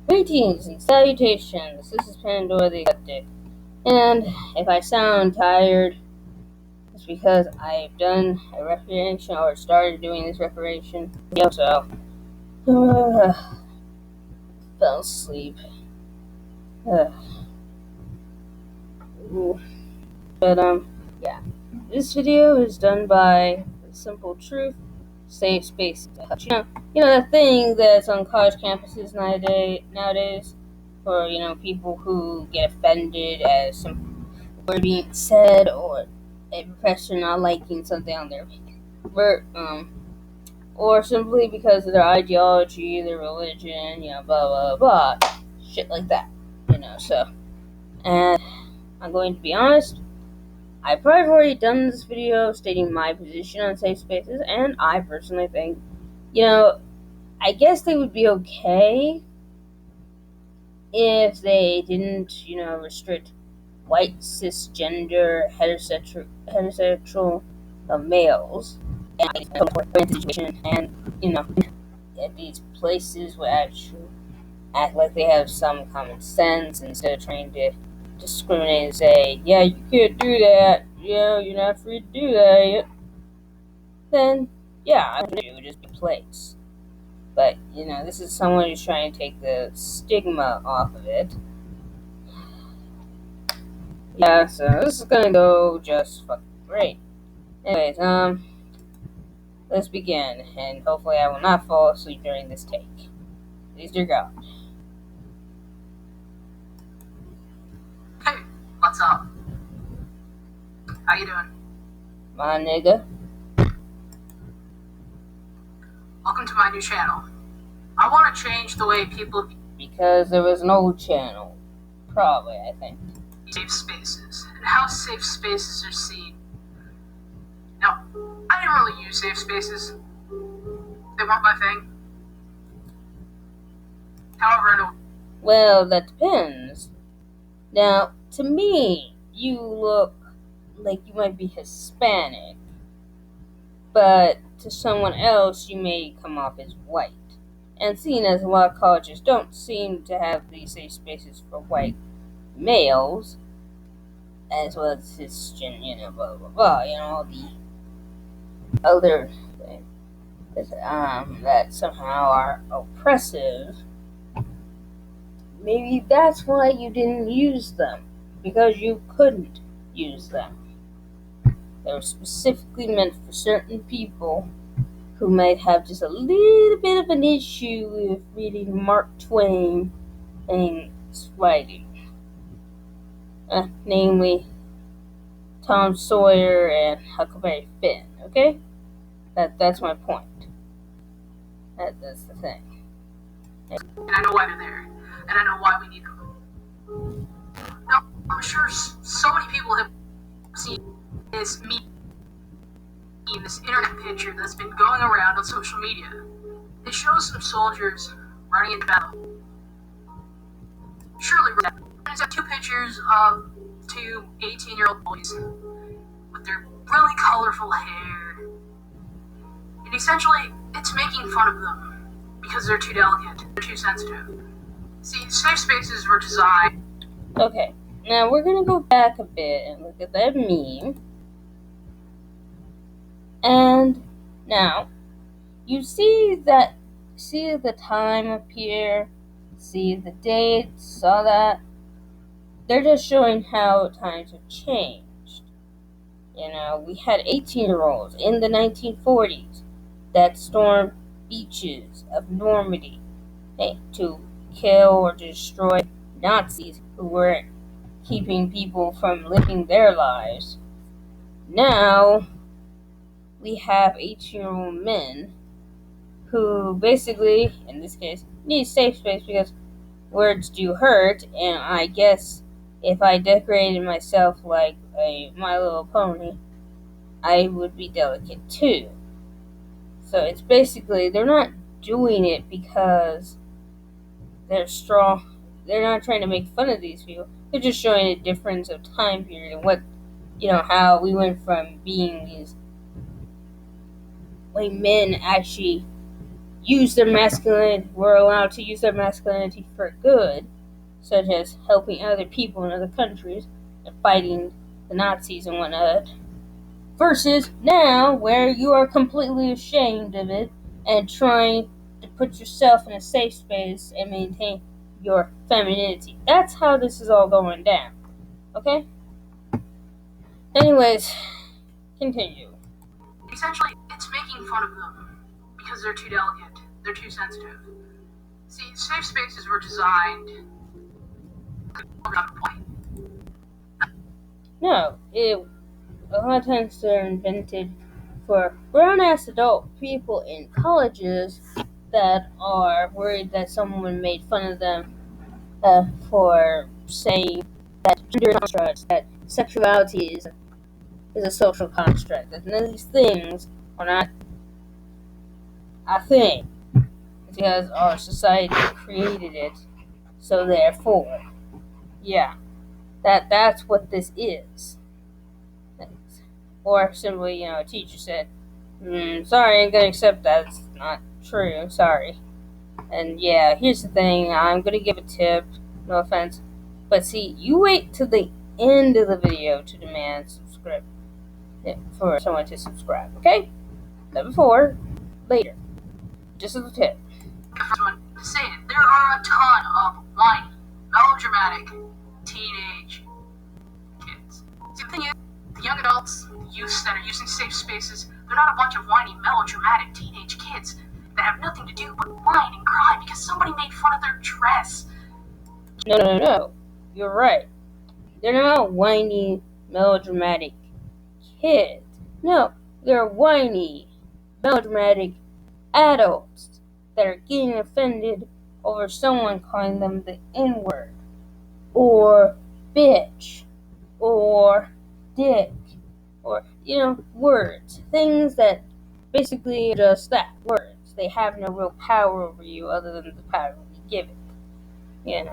Greetings and salutations. This is Pandora the Idiotic. And if I sound tired, it's because I've done a recreation or started doing this recreation video, so fell asleep. Uh, but yeah. This video is done by The Simple Truth, Safe Space. You know that thing that's on college campuses nowadays for, people who get offended as some word being said or a professor not liking something on their or simply because of their ideology, their religion, blah blah blah, shit like that, So, and I'm going to be honest. I've probably already done this video stating my position on safe spaces, and I personally think, I guess they would be okay if they didn't, restrict white cisgender heterosexual males and at these places would actually act like they have some common sense instead of trying to discriminate and say, yeah, you can't do that, you're not free to do that, then yeah, it would just be a place. But, this is someone who's trying to take the stigma off of it. Yeah, so this is gonna go just fucking great. Anyways, let's begin, and hopefully I will not fall asleep during this take. Please, dear God. Hey, what's up? How you doing? My nigga. Welcome to my new channel. I want to change the way people Because there was an old channel. Probably, I think. safe spaces and how safe spaces are seen. Now, I didn't really use safe spaces. They weren't my thing. However, I know. Well, that depends. Now, to me, you look like you might be Hispanic, but to someone else, you may come off as white. And seeing as a lot of colleges don't seem to have these safe spaces for white males, as well as cisgender, blah blah blah, all the other things that somehow are oppressive. Maybe that's why you didn't use them, because you couldn't use them. They were specifically meant for certain people who might have just a little bit of an issue with reading Mark Twain and his writing. Namely, Tom Sawyer and Huckleberry Finn, okay? That's my point. That's the thing. And I know why they're there. And I know why we need them. Now, I'm sure so many people have seen this meme, this internet picture that's been going around on social media. It shows some soldiers running into battle. Surely, it's got two pictures of two 18-year-old boys with their really colorful hair. And essentially, it's making fun of them because they're too delicate, they're too sensitive. See, safe spaces were designed. Okay, now we're gonna go back a bit and look at that meme. And now, you see the time up here, see the dates, all that. They're just showing how times have changed. We had 18-year-olds in the 1940s that stormed beaches of Normandy to kill or destroy Nazis who were keeping people from living their lives. Now, we have 18-year-old men who basically, in this case, need safe space because words do hurt, and I guess if I decorated myself like a My Little Pony, I would be delicate too. So it's basically, they're not doing it because they're strong. They're not trying to make fun of these people. They're just showing a difference of time period and what, how we went from being these white men actually, were allowed to use their masculinity for good, such as helping other people in other countries and fighting the Nazis and whatnot, versus now where you are completely ashamed of it and trying to put yourself in a safe space and maintain your femininity. That's how this is all going down. Okay? Anyways, continue. Essentially, it's making fun of them because they're too delicate, they're too sensitive. See, safe spaces were designed No, a lot of times they're invented for grown-ass adult people in colleges that are worried that someone made fun of them for saying that gender is a construct, that sexuality is a social construct, that none of these things are not a thing. It's because our society created it, so therefore, yeah, that's what this is. Or simply, a teacher said, sorry, I ain't gonna accept that. It's not true. Sorry. And yeah, here's the thing. I'm gonna give a tip. No offense. But see, you wait till the end of the video to demand for someone to subscribe, okay? Not before. Later. Just as a tip. Say it. There are a ton of whiny, melodramatic, teenage kids. See, the thing is, the young adults, the youths that are using safe spaces, they're not a bunch of whiny, melodramatic teenage kids that have nothing to do but whine and cry because somebody made fun of their dress. No. You're right. They're not whiny, melodramatic kids. No, they're whiny, melodramatic adults that are getting offended over someone calling them the N-word, or bitch, or dick, or, words. Things that basically are just that, words. They have no real power over you other than the power you give it.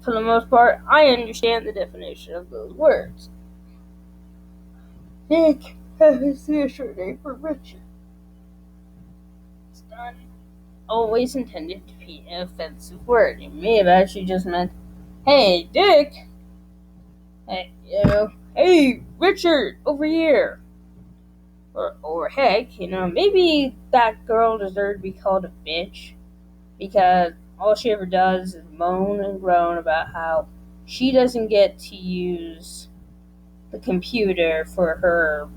For the most part, I understand the definition of those words. Dick has the short name for Richard. It's not always intended to be an offensive word. It may have actually just meant, hey, Dick! Hey, Richard, over here! Or heck, maybe that girl deserved to be called a bitch because all she ever does is moan and groan about how she doesn't get to use the computer for her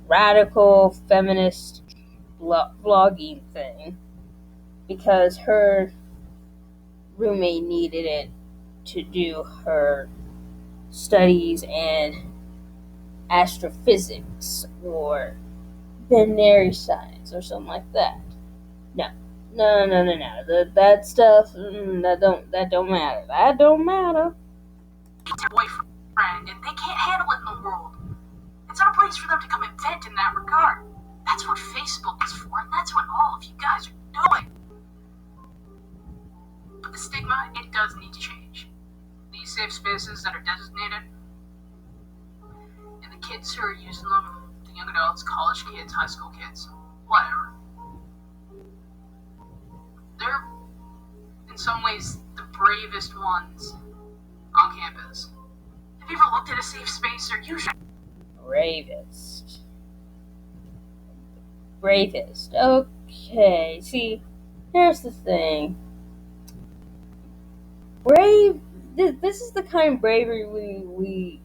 radical feminist vlogging thing because her roommate needed it to do her studies in astrophysics or binary science or something like that. No. That stuff that don't matter. That don't matter. It's their boyfriend, and they can't handle it in the world. It's not a place for them to come and vent in that regard. That's what Facebook is for, and that's what all of you guys are doing. But the stigma, it does need to change. These safe spaces that are designated, and the kids who are using them, the young adults, college kids, high school kids, whatever. They're, in some ways, the bravest ones on campus. Have you ever looked at a safe space? They're usually bravest. Okay, see, here's the thing. This is the kind of bravery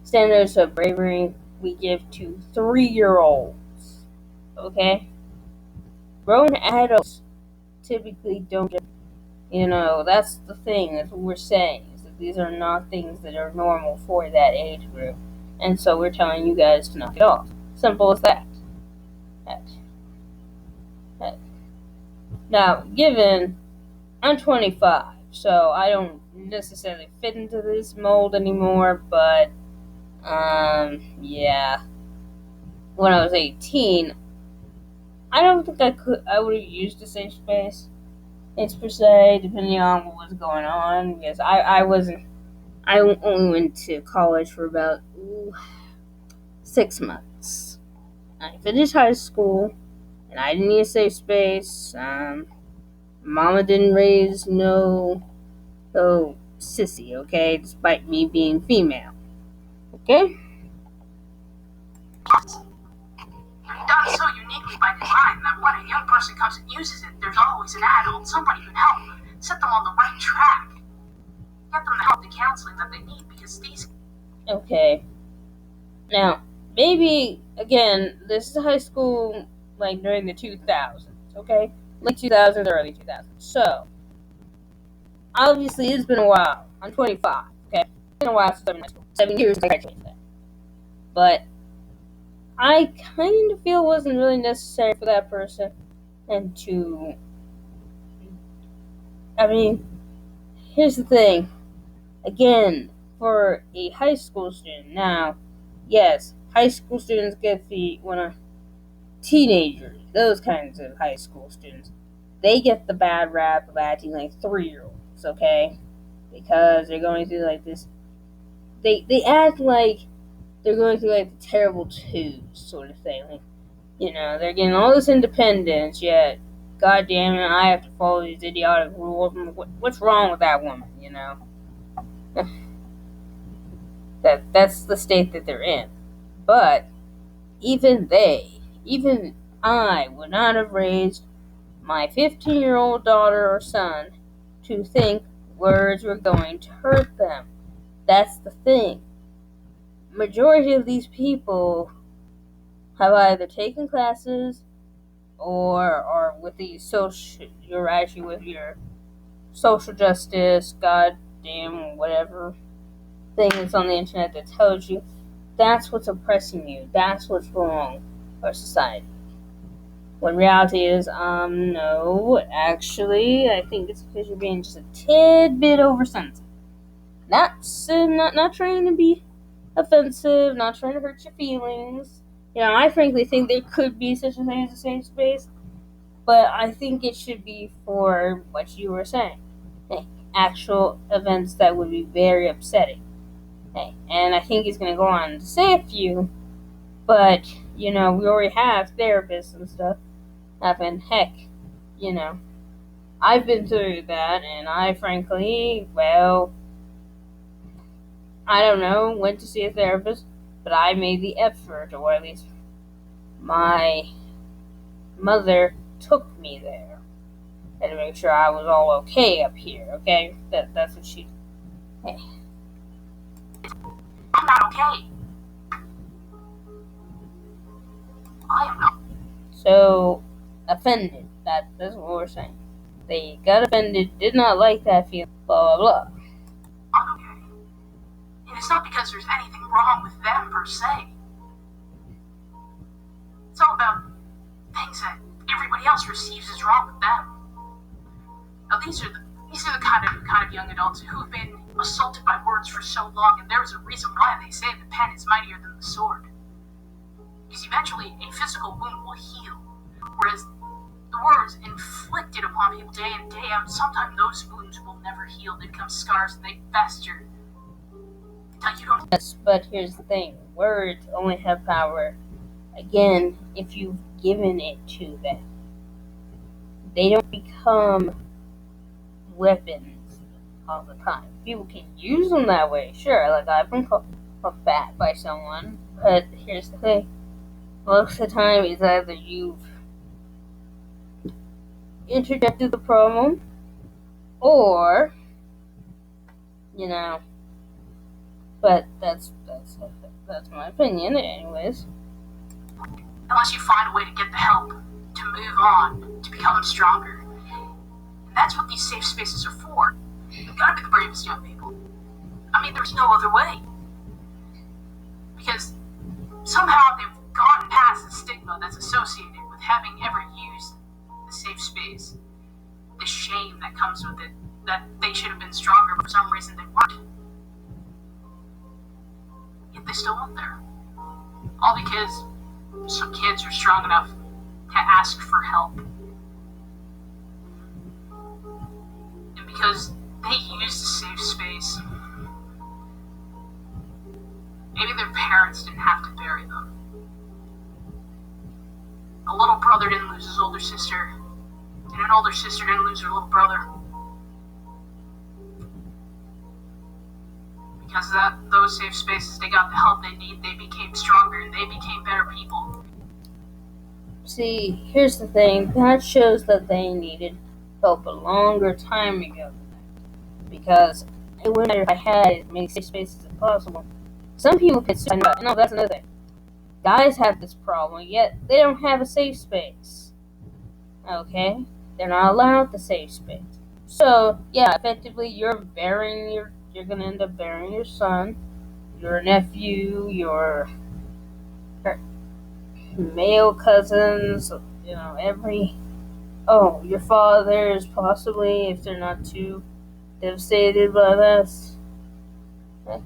standards of bravery we give to 3-year-olds. Okay? Grown adults typically don't get, that's the thing, that's what we're saying, is that these are not things that are normal for that age group. And so we're telling you guys to knock it off. Simple as that. Now, given I'm 25, so I don't necessarily fit into this mold anymore, but, yeah. When I was 18, I don't think I would have used a safe space. It's per se, depending on what was going on, because I only went to college for about 6 months. I finished high school, and I didn't need a safe space. Mama didn't raise no sissy, okay, despite me being female, okay? You're done so uniquely by design that when a young person comes and uses it, there's always an adult, somebody who can help, set them on the right track, get them the help, the counseling that they need, because these... Okay. Now, maybe, again, this is high school, like, during the 2000s, okay? Late 2000s, early 2000s. So, obviously, it's been a while. I'm 25, okay? It's been a while since I've been in high school. 7 years since I graduated that. But I kind of feel it wasn't really necessary for that person and to... I mean, here's the thing. Again, for a high school student, now, yes, high school students get the... teenagers, those kinds of high school students, they get the bad rap of acting like 3-year-olds, okay? Because they're going through like this. They act like they're going through like the terrible twos sort of thing. Like, they're getting all this independence, yet, god damn it, I have to follow these idiotic rules. What's wrong with that woman, That's the state that they're in. But even I would not have raised my 15-year-old daughter or son to think words were going to hurt them. That's the thing. Majority of these people have either taken classes or are with these you're actually with your social justice, goddamn whatever thing that's on the internet that tells you that's what's oppressing you, that's what's wrong for society. When reality is, no, actually, I think it's because you're being just a tidbit oversensitive. Not trying to be offensive, not trying to hurt your feelings. I frankly think there could be such a thing as a safe space, but I think it should be for what you were saying. Hey, actual events that would be very upsetting. Hey, and I think he's going to go on to say a few, but, we already have therapists and stuff. Happen. Heck, I've been through that, and I frankly, I don't know, went to see a therapist, but I made the effort, or at least my mother took me there, and to make sure I was all okay up here, okay? That's what she... Hey. I'm not okay. I am not. So, offended. That's what we're saying. They got offended, did not like that feeling, blah, blah, blah. I'm okay. And it's not because there's anything wrong with them, per se. It's all about things that everybody else perceives as wrong with them. Now, these are the kind of young adults who've been assaulted by words for so long, and there's a reason why they say the pen is mightier than the sword. Because eventually, a physical wound will heal, whereas the words inflicted upon people day in, day out, sometimes those wounds will never heal. They become scars and they fester. Until you don't... Yes, but here's the thing. Words only have power, again, if you've given it to them. They don't become weapons all the time. People can use them that way, sure. Like, I've been called fat by someone, but here's the thing. Most of the time, it's either you've interjected the problem, or, but that's my opinion, anyways. Unless you find a way to get the help, to move on, to become stronger. And that's what these safe spaces are for. You've got to be the bravest young people. I mean, there's no other way. Because somehow they've gotten past the stigma that's associated with having ever used the safe space. The shame that comes with it, that they should have been stronger, but for some reason they weren't. Yet they still went there. All because some kids are strong enough to ask for help. And because they used a safe space, maybe their parents didn't have to bury them. A little brother didn't lose his older sister, and an older sister didn't lose her little brother. Because of those safe spaces, they got the help they need, they became stronger, and they became better people. See, here's the thing. That shows that they needed help a longer time ago. Because it wouldn't matter if I had as many safe spaces as possible. Some people could suicide. No, that's another thing. Guys have this problem, yet they don't have a safe space. Okay? They're not allowed the safe space. So, yeah, effectively, you're gonna end up burying your son, your nephew, your male cousins, your fathers, possibly, if they're not too devastated by this. Loving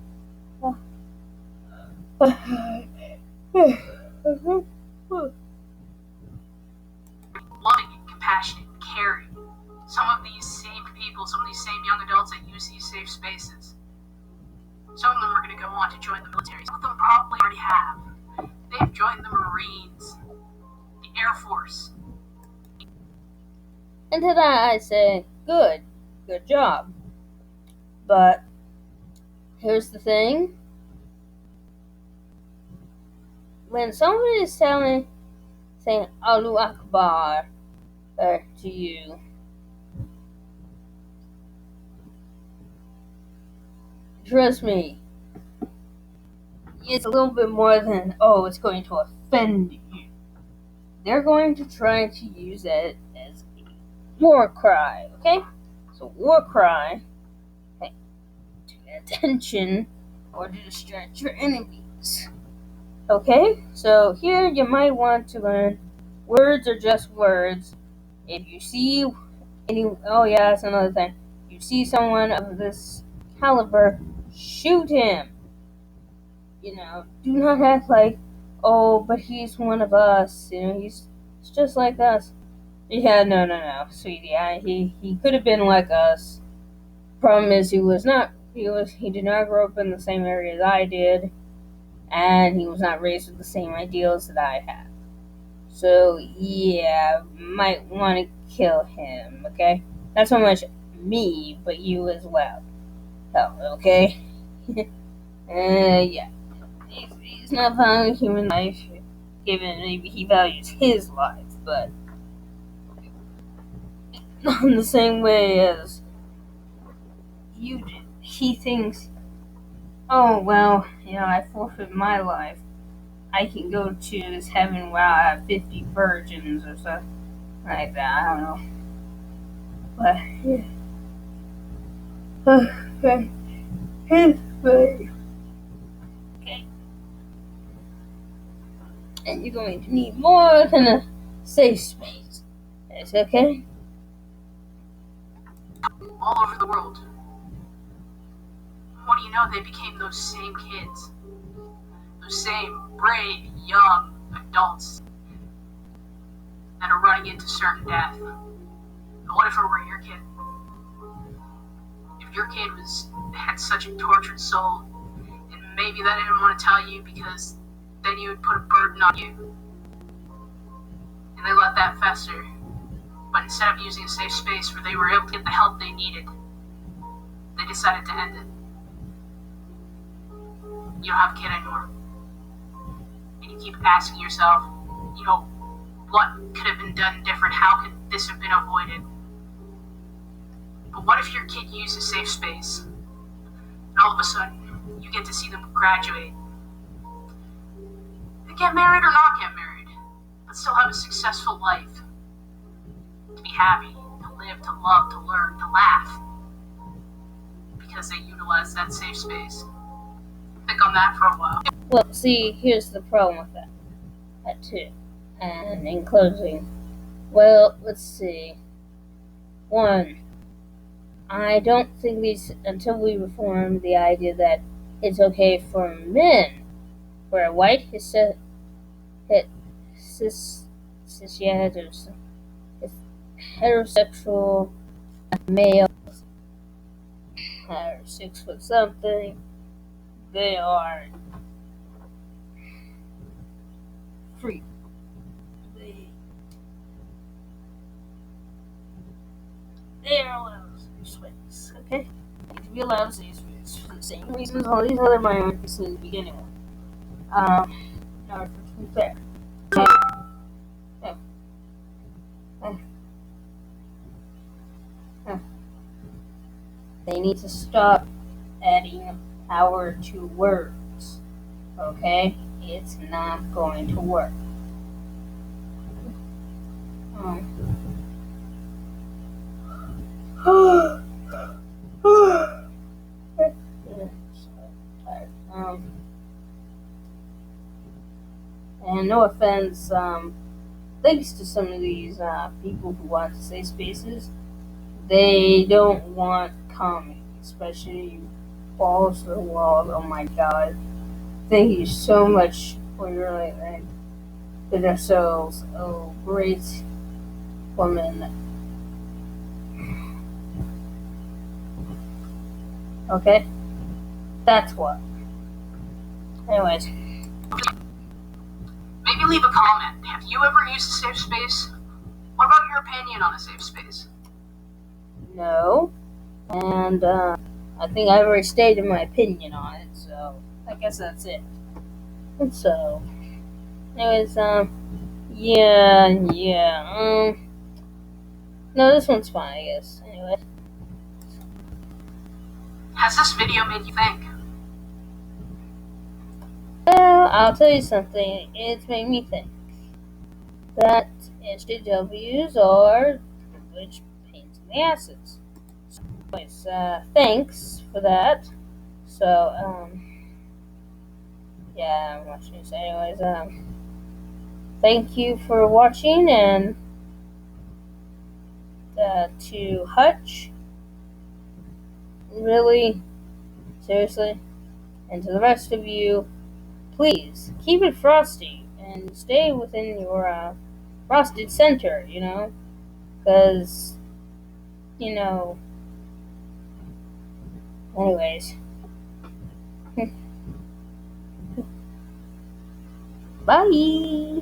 and compassionate and caring. Some of these same people, some of these same young adults that use these safe spaces, some of them are going to go on to join the military. Some of them probably already have. They've joined the Marines, the Air Force. And to that I say, good job. But here's the thing. When somebody is saying Allahu Akbar to you, trust me, it's a little bit more than, it's going to offend you. They're going to try to use it as a war cry, okay? So war cry, to get attention or to distract your enemies. Okay? So here you might want to learn words are just words. If you see that's another thing. If you see someone of this caliber, shoot him. Do not act like, but he's one of us. He's just like us. Yeah, no, sweetie. He could have been like us. Problem is, he was not. He did not grow up in the same area as I did, and he was not raised with the same ideals that I had. So yeah, might want to kill him. Okay, not so much me, but you as well. Oh, okay. Yeah. He's not valuing human life, given maybe he values his life, but not in the same way as you do. He thinks, I forfeit my life. I can go to this heaven where I have 50 virgins or something like that. I don't know. But, yeah. His way. Okay. And you're going to need more than a safe space. It's okay? All over the world. What do you know? They became those same kids. Those same brave, young adults that are running into certain death. But what if it were your kid? If your kid had such a tortured soul, and maybe they didn't want to tell you because then you would put a burden on you. And they let that fester. But instead of using a safe space where they were able to get the help they needed, they decided to end it. You don't have a kid anymore. And you keep asking yourself, what could have been done different? How could this have been avoided? But what if your kid used a safe space, and all of a sudden, you get to see them graduate? They get married or not get married, but still have a successful life. To be happy, to live, to love, to learn, to laugh. Because they utilize that safe space. Think on that for a while. Well, see, here's the problem with that too. And in closing, let's see. One, I don't think until we reform the idea that it's okay for men, for a white heterosexual male, are 6 foot something, they are free. Theyre allows safe space. Okay? We allow safe space for the same reasons all these other minorities seem to be getting one. Now, to be fair. Uh, uh, uh, They need to stop adding power to words. Okay? It's not going to work. Um, and no offense, thanks to some of these people who want to say spaces, they don't want comedy, especially balls to the wall. Oh my god. Thank you so much for your like with ourselves. Oh, great woman. Okay? That's what. Anyways, Maybe leave a comment. Have you ever used a safe space? What about your opinion on a safe space? no. And I think I already stated my opinion on it, so I guess that's it. And so, anyways, yeah. No, this one's fine, I guess. Anyway. Has this video made you think? Well, I'll tell you something. It's made me think that SJWs are which pains in the asses. Anyways, thanks for that. So, yeah, I'm watching this. Anyways, thank you for watching, and to Hutch, really, seriously, and to the rest of you, please keep it frosty and stay within your frosted center, because, anyways. Bye!